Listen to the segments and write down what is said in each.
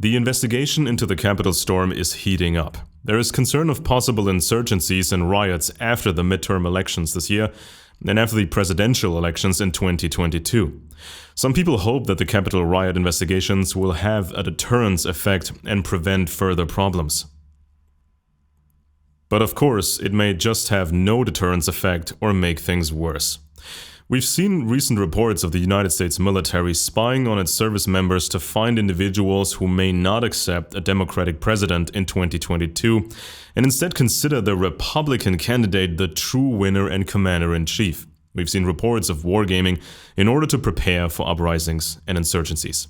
The investigation into the Capitol storm is heating up. There is concern of possible insurgencies and riots after the midterm elections this year and after the presidential elections in 2022. Some people hope that the Capitol riot investigations will have a deterrence effect and prevent further problems. But of course, it may just have no deterrence effect or make things worse. We've seen recent reports of the United States military spying on its service members to find individuals who may not accept a Democratic president in 2022 and instead consider the Republican candidate the true winner and commander-in-chief. We've seen reports of wargaming in order to prepare for uprisings and insurgencies.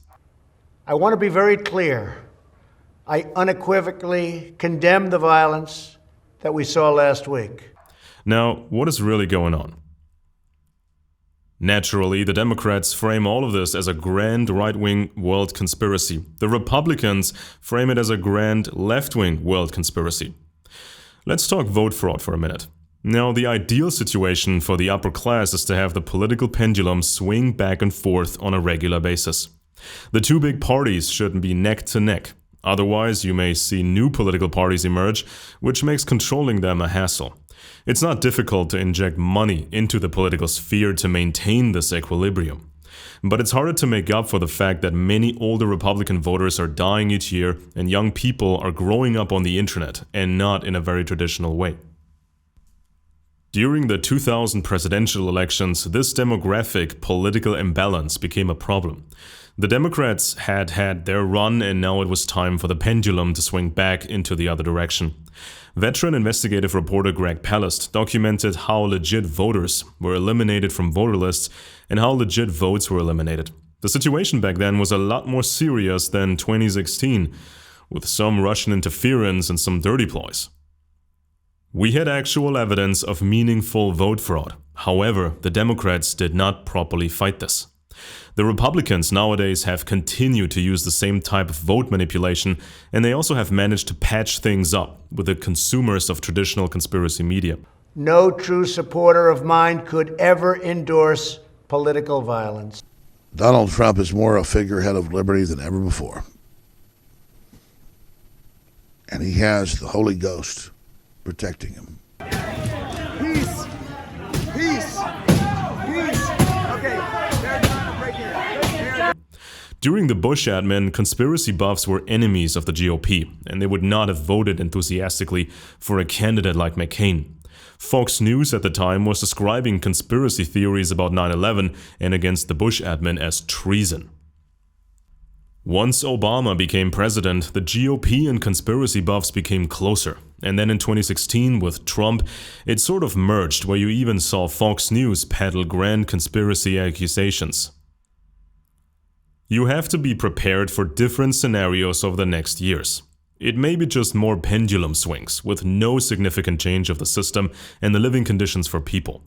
I want to be very clear. I unequivocally condemn the violence that we saw last week. Now, what is really going on? Naturally, the Democrats frame all of this as a grand right-wing world conspiracy. The Republicans frame it as a grand left-wing world conspiracy. Let's talk vote fraud for a minute. Now, the ideal situation for the upper class is to have the political pendulum swing back and forth on a regular basis. The two big parties shouldn't be neck to neck. Otherwise, you may see new political parties emerge, which makes controlling them a hassle. It's not difficult to inject money into the political sphere to maintain this equilibrium. But it's harder to make up for the fact that many older Republican voters are dying each year and young people are growing up on the internet and not in a very traditional way. During the 2000 presidential elections, this demographic political imbalance became a problem. The Democrats had had their run and now it was time for the pendulum to swing back into the other direction. Veteran investigative reporter Greg Palast documented how legit voters were eliminated from voter lists and how legit votes were eliminated. The situation back then was a lot more serious than 2016, with some Russian interference and some dirty ploys. We had actual evidence of meaningful vote fraud. However, the Democrats did not properly fight this. The Republicans nowadays have continued to use the same type of vote manipulation, and they also have managed to patch things up with the consumers of traditional conspiracy media. No true supporter of mine could ever endorse political violence. Donald Trump is more a figurehead of liberty than ever before. And he has the Holy Ghost protecting him. Peace! Peace! Peace! Okay. During the Bush admin, conspiracy buffs were enemies of the GOP, and they would not have voted enthusiastically for a candidate like McCain. Fox News at the time was describing conspiracy theories about 9/11 and against the Bush admin as treason. Once Obama became president, the GOP and conspiracy buffs became closer. And then in 2016, with Trump, it sort of merged, where you even saw Fox News peddle grand conspiracy accusations. You have to be prepared for different scenarios over the next years. It may be just more pendulum swings, with no significant change of the system and the living conditions for people.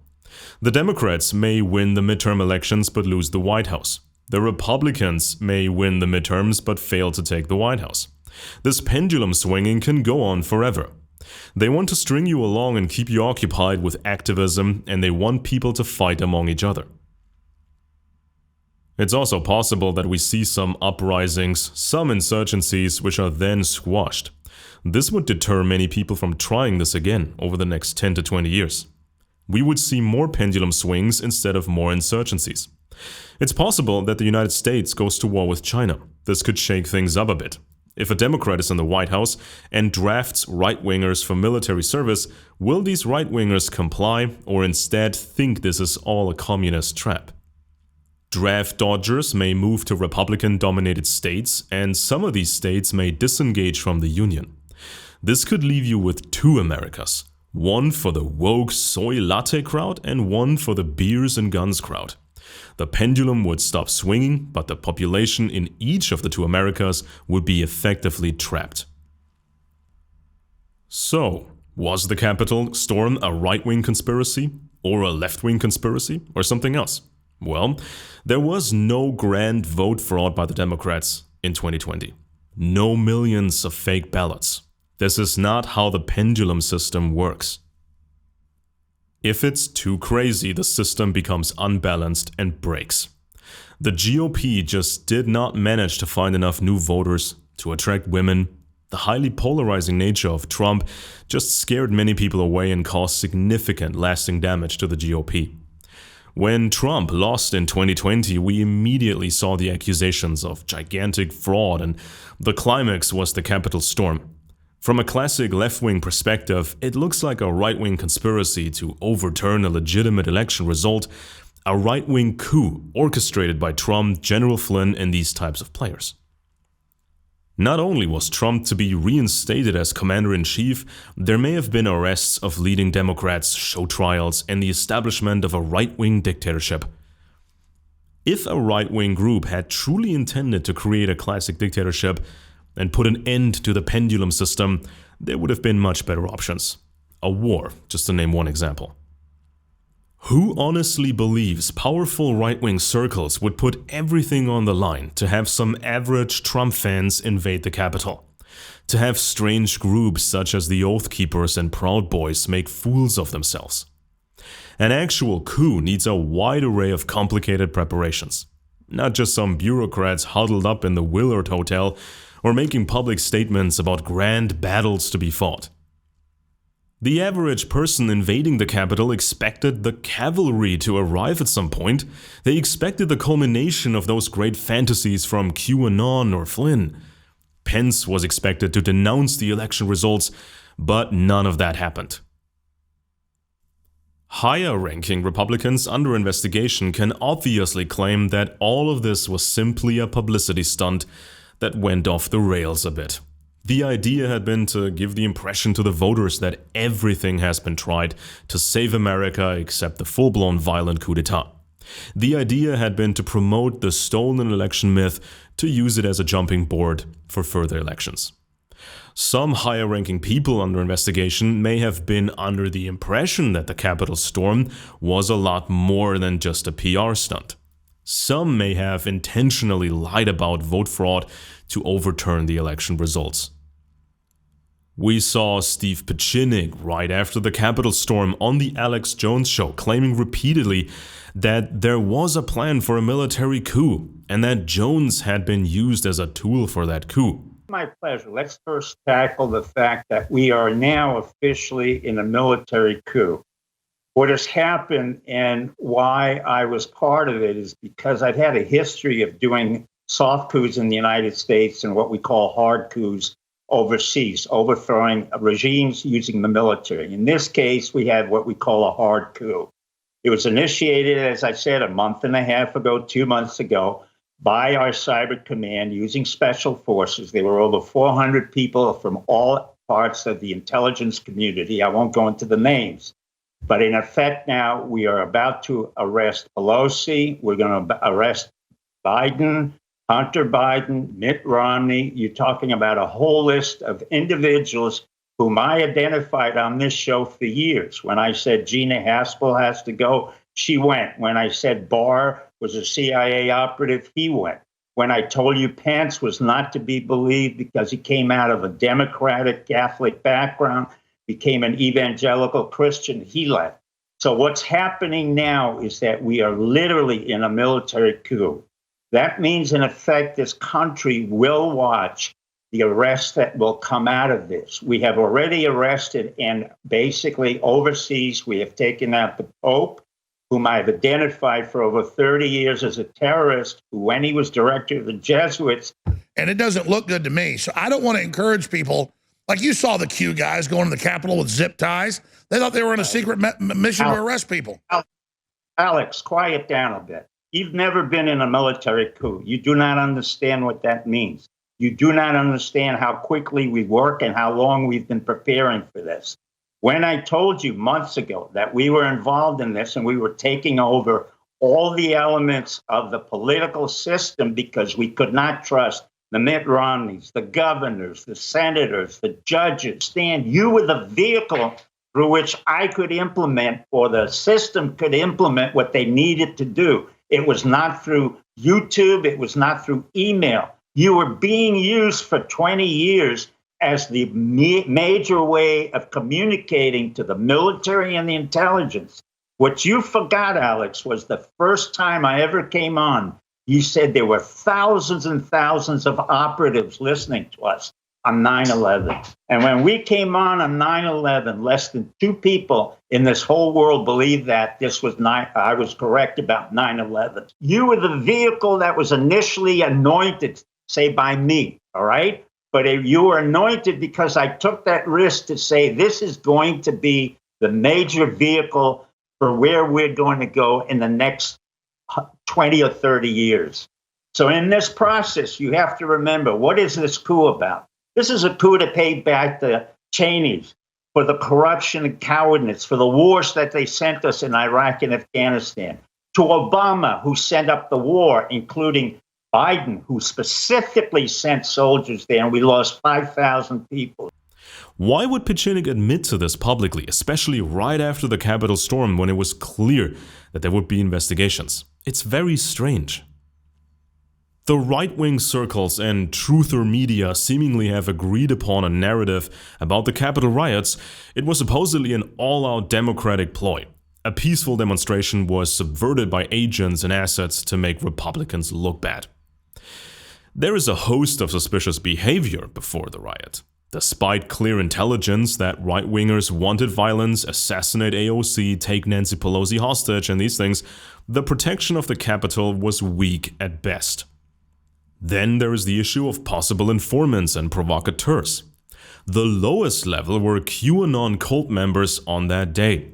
The Democrats may win the midterm elections but lose the White House. The Republicans may win the midterms but fail to take the White House. This pendulum swinging can go on forever. They want to string you along and keep you occupied with activism, and they want people to fight among each other. It's also possible that we see some uprisings, some insurgencies, which are then squashed. This would deter many people from trying this again over the next 10 to 20 years. We would see more pendulum swings instead of more insurgencies. It's possible that the United States goes to war with China. This could shake things up a bit. If a Democrat is in the White House and drafts right-wingers for military service, will these right-wingers comply or instead think this is all a communist trap? Draft dodgers may move to Republican-dominated states, and some of these states may disengage from the Union. This could leave you with two Americas, one for the woke soy latte crowd and one for the beers and guns crowd. The pendulum would stop swinging, but the population in each of the two Americas would be effectively trapped. So, was the Capitol storm a right-wing conspiracy, or a left-wing conspiracy, or something else? Well, there was no grand vote fraud by the Democrats in 2020. No millions of fake ballots. This is not how the pendulum system works. If it's too crazy, the system becomes unbalanced and breaks. The GOP just did not manage to find enough new voters to attract women. The highly polarizing nature of Trump just scared many people away and caused significant lasting damage to the GOP. When Trump lost in 2020, we immediately saw the accusations of gigantic fraud, and the climax was the Capitol storm. From a classic left-wing perspective, it looks like a right-wing conspiracy to overturn a legitimate election result, a right-wing coup orchestrated by Trump, General Flynn, and these types of players. Not only was Trump to be reinstated as commander-in-chief, there may have been arrests of leading Democrats, show trials, and the establishment of a right-wing dictatorship. If a right-wing group had truly intended to create a classic dictatorship and put an end to the pendulum system, there would have been much better options. A war, just to name one example. Who honestly believes powerful right-wing circles would put everything on the line to have some average Trump fans invade the Capitol? To have strange groups such as the Oath Keepers and Proud Boys make fools of themselves? An actual coup needs a wide array of complicated preparations. Not just some bureaucrats huddled up in the Willard Hotel or making public statements about grand battles to be fought. The average person invading the Capitol expected the cavalry to arrive at some point. They expected the culmination of those great fantasies from QAnon or Flynn. Pence was expected to denounce the election results, but none of that happened. Higher-ranking Republicans under investigation can obviously claim that all of this was simply a publicity stunt that went off the rails a bit. The idea had been to give the impression to the voters that everything has been tried to save America except the full-blown violent coup d'etat. The idea had been to promote the stolen election myth to use it as a jumping board for further elections. Some higher-ranking people under investigation may have been under the impression that the Capitol storm was a lot more than just a PR stunt. Some may have intentionally lied about vote fraud to overturn the election results. We saw Steve Pechennik right after the Capitol storm on the Alex Jones show claiming repeatedly that there was a plan for a military coup and that Jones had been used as a tool for that coup. My pleasure. Let's first tackle the fact that we are now officially in a military coup. What has happened and why I was part of it is because I've had a history of doing soft coups in the United States and what we call hard coups overseas, overthrowing regimes using the military. In this case, we had what we call a hard coup. It was initiated, as I said, a month and a half ago, 2 months ago, by our cyber command using special forces. There were over 400 people from all parts of the intelligence community. I won't go into the names. But in effect now, we are about to arrest Pelosi. We're going to arrest Biden, Hunter Biden, Mitt Romney. You're talking about a whole list of individuals whom I identified on this show for years. When I said Gina Haspel has to go, she went. When I said Barr was a CIA operative, he went. When I told you Pence was not to be believed because he came out of a Democratic Catholic background, became an evangelical Christian, he left. So what's happening now is that we are literally in a military coup. That means, in effect, this country will watch the arrests that will come out of this. We have already arrested, and basically overseas, we have taken out the Pope, whom I've identified for over 30 years as a terrorist, who, when he was director of the Jesuits. And it doesn't look good to me. So I don't want to encourage people. Like you saw the Q guys going to the Capitol with zip ties. They thought they were on a secret mission to arrest people. Alex, quiet down a bit. You've never been in a military coup. You do not understand what that means. You do not understand how quickly we work and how long we've been preparing for this. When I told you months ago that we were involved in this and we were taking over all the elements of the political system because we could not trust the Mitt Romneys, the governors, the senators, the judges, Stan, you were the vehicle through which I could implement, or the system could implement, what they needed to do. It was not through YouTube. It was not through email. You were being used for 20 years as the major way of communicating to the military and the intelligence. What you forgot, Alex, was the first time I ever came on You said there were thousands and thousands of operatives listening to us on 9/11. And when we came on 9/11, less than 2 people in this whole world believed that I was correct about 9/11. You were the vehicle that was initially anointed, say by me, all right? But you were anointed because I took that risk to say this is going to be the major vehicle for where we're going to go in the next 20 or 30 years. So in this process, you have to remember, what is this coup about? This is a coup to pay back the Cheneys for the corruption and cowardness, for the wars that they sent us in Iraq and Afghanistan, to Obama, who sent up the war, including Biden, who specifically sent soldiers there, and we lost 5,000 people. Why would Pichinic admit to this publicly, especially right after the Capitol storm when it was clear that there would be investigations? It's very strange. The right-wing circles and truther media seemingly have agreed upon a narrative about the Capitol riots. It was supposedly an all-out democratic ploy. A peaceful demonstration was subverted by agents and assets to make Republicans look bad. There is a host of suspicious behavior before the riot. Despite clear intelligence that right-wingers wanted violence, assassinate AOC, take Nancy Pelosi hostage and these things, the protection of the Capitol was weak at best. Then there is the issue of possible informants and provocateurs. The lowest level were QAnon cult members on that day.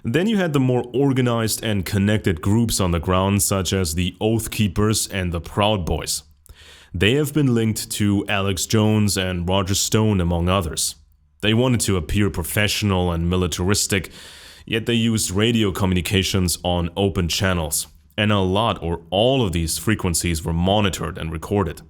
Then you had the more organized and connected groups on the ground, such as the Oath Keepers and the Proud Boys. They have been linked to Alex Jones and Roger Stone, among others. They wanted to appear professional and militaristic, yet they used radio communications on open channels, and a lot or all of these frequencies were monitored and recorded.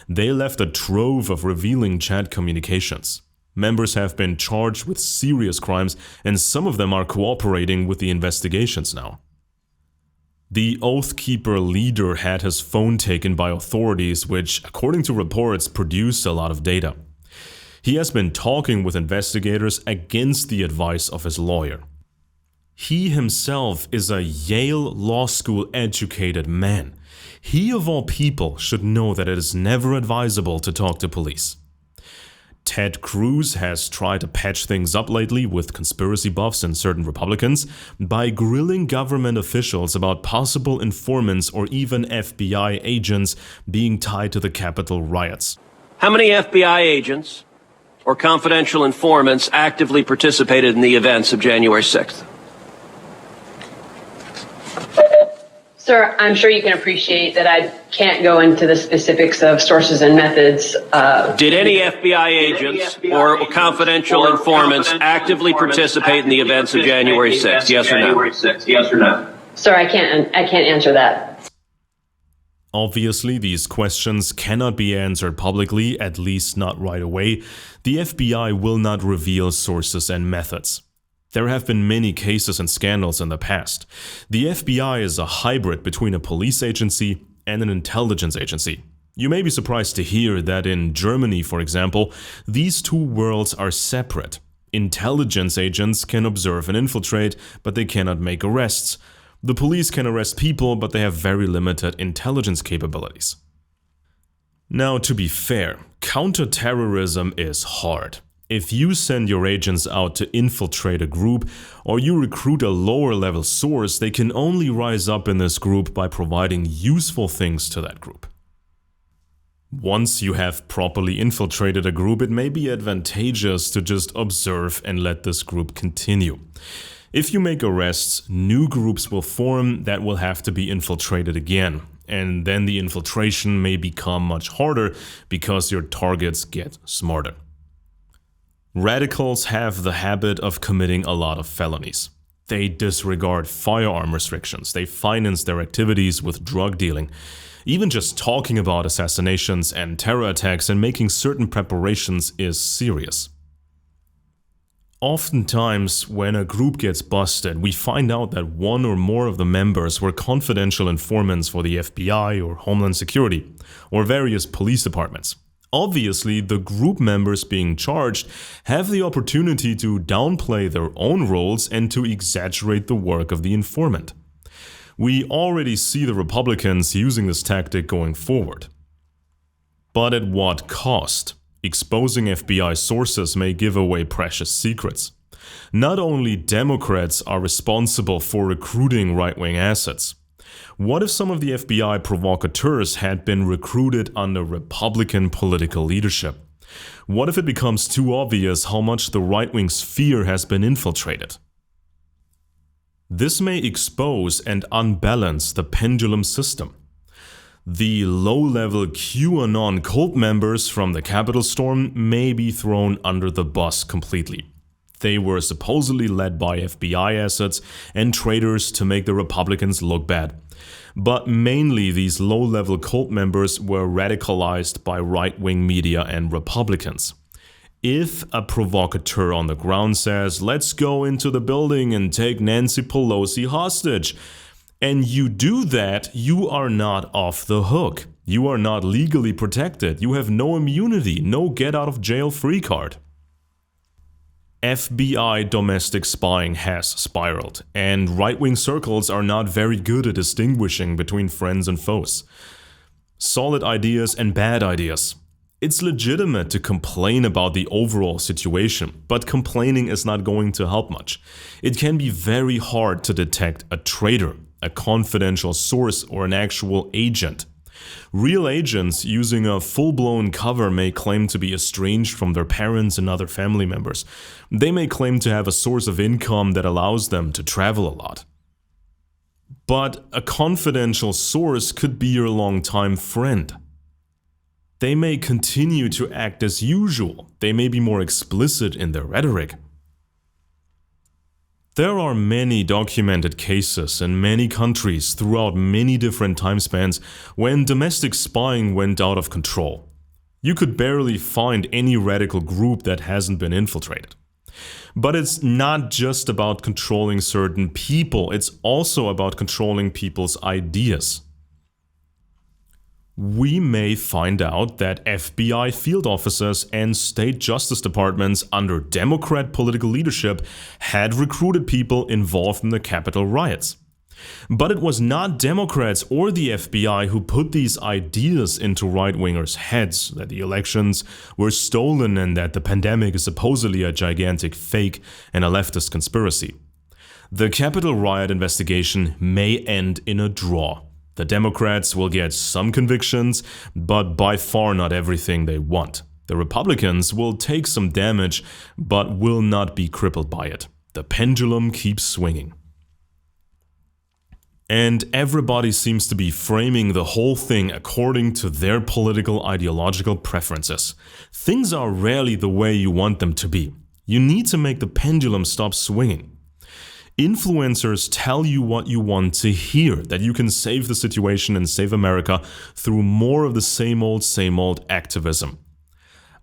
They left a trove of revealing chat communications. Members have been charged with serious crimes, and some of them are cooperating with the investigations now. The Oath Keeper leader had his phone taken by authorities, which, according to reports, produced a lot of data. He has been talking with investigators against the advice of his lawyer. He himself is a Yale Law School educated man. He of all people should know that it is never advisable to talk to police. Ted Cruz has tried to patch things up lately with conspiracy buffs and certain Republicans by grilling government officials about possible informants or even FBI agents being tied to the Capitol riots. How many FBI agents or confidential informants actively participated in the events of January 6th? Sir, I'm sure you can appreciate that I can't go into the specifics of sources and methods. Did any FBI agents or confidential informants actively participate in the events of January 6th? Yes or no? Sir, I can't answer that. Obviously, these questions cannot be answered publicly, at least not right away. The FBI will not reveal sources and methods. There have been many cases and scandals in the past. The FBI is a hybrid between a police agency and an intelligence agency. You may be surprised to hear that in Germany, for example, these two worlds are separate. Intelligence agents can observe and infiltrate, but they cannot make arrests. The police can arrest people, but they have very limited intelligence capabilities. Now, to be fair, counterterrorism is hard. If you send your agents out to infiltrate a group, or you recruit a lower level source, they can only rise up in this group by providing useful things to that group. Once you have properly infiltrated a group, it may be advantageous to just observe and let this group continue. If you make arrests, new groups will form that will have to be infiltrated again, and then the infiltration may become much harder because your targets get smarter. Radicals have the habit of committing a lot of felonies. They disregard firearm restrictions, they finance their activities with drug dealing. Even just talking about assassinations and terror attacks and making certain preparations is serious. Oftentimes, when a group gets busted, we find out that one or more of the members were confidential informants for the FBI or Homeland Security, or various police departments. Obviously, the group members being charged have the opportunity to downplay their own roles and to exaggerate the work of the informant. We already see the Republicans using this tactic going forward. But at what cost? Exposing FBI sources may give away precious secrets. Not only Democrats are responsible for recruiting right-wing assets. What if some of the FBI provocateurs had been recruited under Republican political leadership? What if it becomes too obvious how much the right-wing sphere has been infiltrated? This may expose and unbalance the pendulum system. The low-level QAnon cult members from the Capitol storm may be thrown under the bus completely. They were supposedly led by FBI assets and traitors to make the Republicans look bad. But mainly these low-level cult members were radicalized by right-wing media and Republicans. If a provocateur on the ground says, "Let's go into the building and take Nancy Pelosi hostage," and you do that, you are not off the hook. You are not legally protected. You have no immunity, no get-out-of-jail-free card. FBI domestic spying has spiraled, and right-wing circles are not very good at distinguishing between friends and foes. Solid ideas and bad ideas. It's legitimate to complain about the overall situation, but complaining is not going to help much. It can be very hard to detect a traitor, a confidential source, or an actual agent. Real agents using a full-blown cover may claim to be estranged from their parents and other family members. They may claim to have a source of income that allows them to travel a lot. But a confidential source could be your longtime friend. They may continue to act as usual. They may be more explicit in their rhetoric. There are many documented cases in many countries throughout many different time spans when domestic spying went out of control. You could barely find any radical group that hasn't been infiltrated. But it's not just about controlling certain people, it's also about controlling people's ideas. We may find out that FBI field officers and state justice departments under Democrat political leadership had recruited people involved in the Capitol riots. But it was not Democrats or the FBI who put these ideas into right-wingers' heads, that the elections were stolen and that the pandemic is supposedly a gigantic fake and a leftist conspiracy. The Capitol riot investigation may end in a draw. The Democrats will get some convictions, but by far not everything they want. The Republicans will take some damage, but will not be crippled by it. The pendulum keeps swinging. And everybody seems to be framing the whole thing according to their political ideological preferences. Things are rarely the way you want them to be. You need to make the pendulum stop swinging. Influencers tell you what you want to hear, that you can save the situation and save America through more of the same old activism.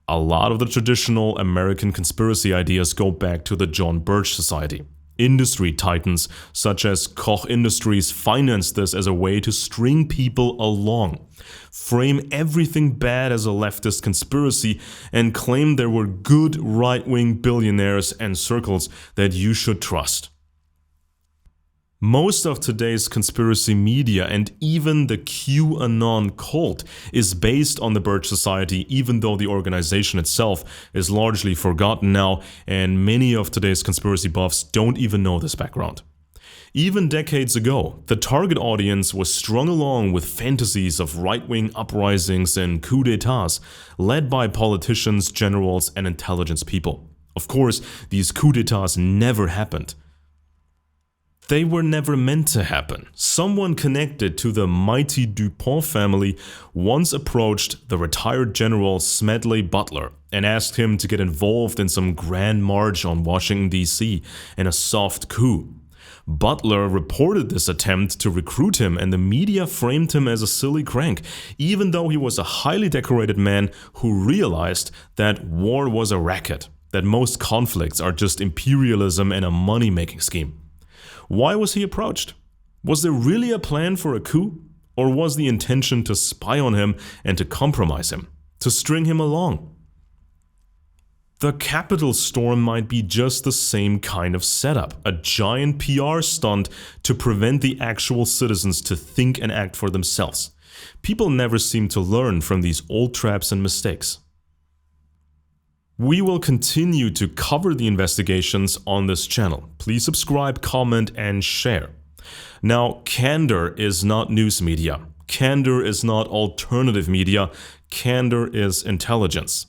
A lot of the traditional American conspiracy ideas go back to the John Birch Society. Industry titans such as Koch Industries financed this as a way to string people along, frame everything bad as a leftist conspiracy, and claim there were good right-wing billionaires and circles that you should trust. Most of today's conspiracy media and even the QAnon cult is based on the Birch Society, even though the organization itself is largely forgotten now and many of today's conspiracy buffs don't even know this background. Even decades ago, the target audience was strung along with fantasies of right-wing uprisings and coups d'etats led by politicians, generals, and intelligence people. Of course, these coups d'etats never happened. They were never meant to happen. Someone connected to the mighty Dupont family once approached the retired General Smedley Butler and asked him to get involved in some grand march on Washington, D.C. in a soft coup. Butler reported this attempt to recruit him, and the media framed him as a silly crank, even though he was a highly decorated man who realized that war was a racket, that most conflicts are just imperialism and a money-making scheme. Why was he approached? Was there really a plan for a coup? Or was the intention to spy on him and to compromise him, to string him along? The Capitol storm might be just the same kind of setup, a giant PR stunt to prevent the actual citizens to think and act for themselves. People never seem to learn from these old traps and mistakes. We will continue to cover the investigations on this channel. Please subscribe, comment, and share. Now, candor is not news media. Candor is not alternative media. Candor is intelligence.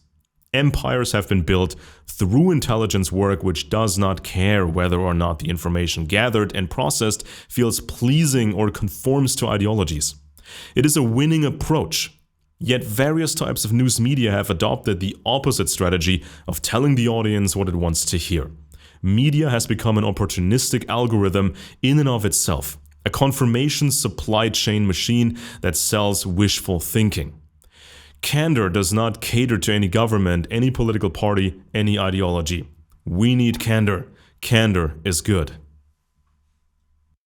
Empires have been built through intelligence work which does not care whether or not the information gathered and processed feels pleasing or conforms to ideologies. It is a winning approach. Yet various types of news media have adopted the opposite strategy of telling the audience what it wants to hear. Media has become an opportunistic algorithm in and of itself, a confirmation supply chain machine that sells wishful thinking. Candor does not cater to any government, any political party, any ideology. We need candor. Candor is good.